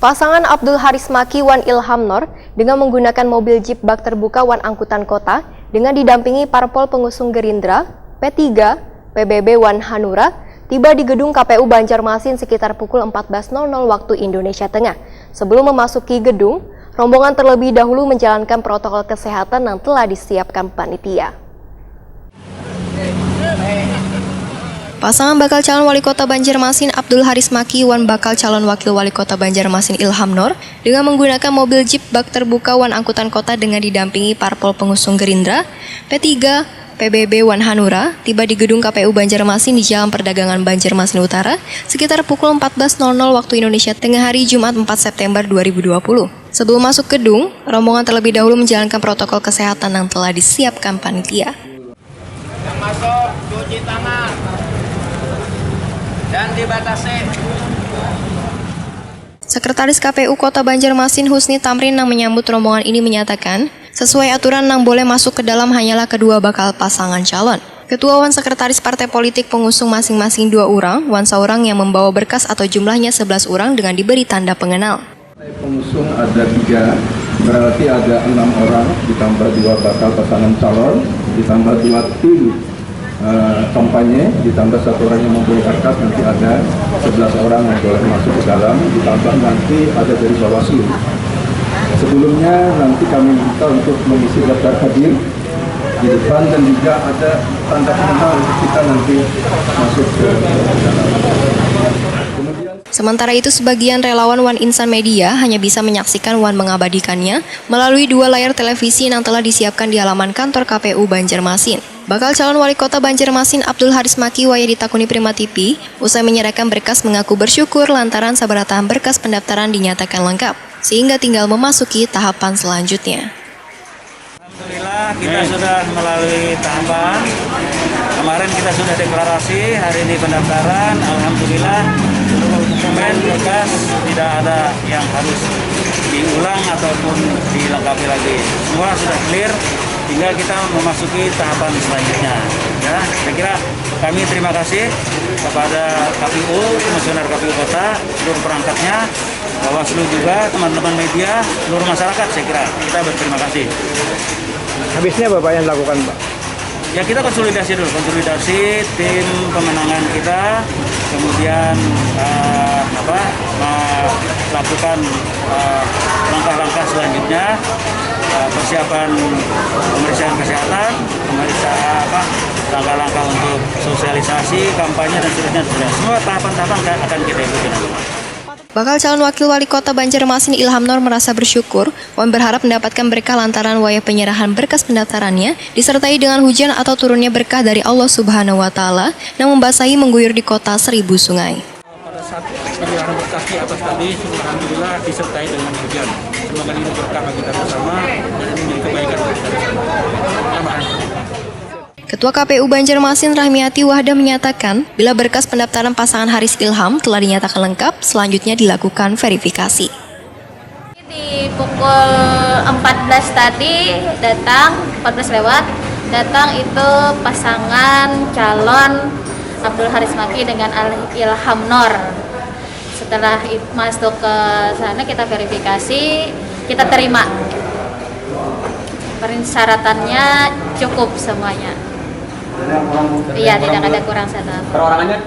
Pasangan Abdul Haris Maki Wan Ilham Nur dengan menggunakan mobil jeep bak terbuka Wan Angkutan Kota dengan didampingi parpol pengusung Gerindra, P3, PBB Wan Hanura tiba di gedung KPU Banjarmasin sekitar pukul 14.00 waktu Indonesia Tengah. Sebelum memasuki gedung, rombongan terlebih dahulu menjalankan protokol kesehatan yang telah disiapkan panitia. Pasangan bakal calon wali kota Banjarmasin Abdul Haris Maki Wan bakal calon wakil wali kota Banjarmasin Ilham Nur dengan menggunakan mobil jeep bak terbuka Wan Angkutan Kota dengan didampingi parpol pengusung Gerindra, P3, PBB Wan Hanura tiba di gedung KPU Banjarmasin di Jalan Perdagangan Banjarmasin Utara sekitar pukul 14.00 waktu Indonesia Tengah hari Jumat 4 September 2020. Sebelum masuk gedung, rombongan terlebih dahulu menjalankan protokol kesehatan yang telah disiapkan panitia. Yang masuk cuci tangan dan dibatasi. Sekretaris KPU Kota Banjarmasin Husni Tamrin yang menyambut rombongan ini menyatakan, sesuai aturan yang boleh masuk ke dalam hanyalah kedua bakal pasangan calon. Ketua Wan Sekretaris Partai Politik pengusung masing-masing 2 orang, Wan seorang yang membawa berkas atau jumlahnya 11 orang dengan diberi tanda pengenal. Pengusung ada 3, berarti ada 6 orang, ditambah 2 bakal pasangan calon, ditambah 2 tim kampanye, ditambah 1 orang yang membawa berkas, nanti ada 11 orang yang boleh masuk ke dalam, ditambah nanti ada dari Bawaslu. Sebelumnya nanti kami minta untuk mengisi daftar hadir di depan dan juga ada tanda pengenal untuk kita nanti masuk ke dalam. Sementara itu, sebagian relawan Wan Insan Media hanya bisa menyaksikan Wan mengabadikannya melalui 2 layar televisi yang telah disiapkan di halaman kantor KPU Banjarmasin. Bakal calon wali kota Banjarmasin Abdul Haris Maki Waya ditakuni Prima TV, usai menyerahkan berkas mengaku bersyukur lantaran sabaratan berkas pendaftaran dinyatakan lengkap, sehingga tinggal memasuki tahapan selanjutnya. Alhamdulillah kita sudah melalui tahapan. Kemarin kita sudah deklarasi, hari ini pendaftaran. Alhamdulillah seluruh dokumen berkas tidak ada yang harus diulang ataupun dilengkapi lagi. Semua sudah clear, tinggal kita memasuki tahapan selanjutnya. Ya, saya kira kami terima kasih kepada KPU, Komisioner KPU Kota, seluruh perangkatnya, Bawaslu juga, teman-teman media, seluruh masyarakat. Saya kira kita berterima kasih. Habisnya Bapak yang lakukan, Pak? Ya, kita konsolidasi dulu, konsolidasi tim pemenangan kita, kemudian melakukan langkah-langkah selanjutnya, persiapan pemeriksaan kesehatan, langkah-langkah untuk sosialisasi, kampanye dan seterusnya. Semua tahapan-tahapan akan kita ikuti. Bakal calon wakil wali kota Banjarmasin Ilham Nur merasa bersyukur, Wan berharap mendapatkan berkah lantaran wayah penyerahan berkas pendaftarannya disertai dengan hujan atau turunnya berkah dari Allah Subhanahu wa Ta'ala yang membasahi mengguyur di kota 1000 sungai. Pada saat penyerahan berkas di atas tadi, alhamdulillah disertai dengan hujan. Semoga ini berkah bagi kita bersama dan ini menjadi kebaikan bagi kita bersama. Ketua KPU Banjarmasin Rahmiati Wahda menyatakan, bila berkas pendaftaran pasangan Haris Ilham telah dinyatakan lengkap, selanjutnya dilakukan verifikasi. Di pukul 14 tadi datang, 14 lewat, datang itu pasangan calon Abdul Haris Maki dengan Ilham Nur. Setelah masuk ke sana kita verifikasi, kita terima. Persyaratannya cukup semuanya. Iya, tidak ada kurang satu. Perorangannya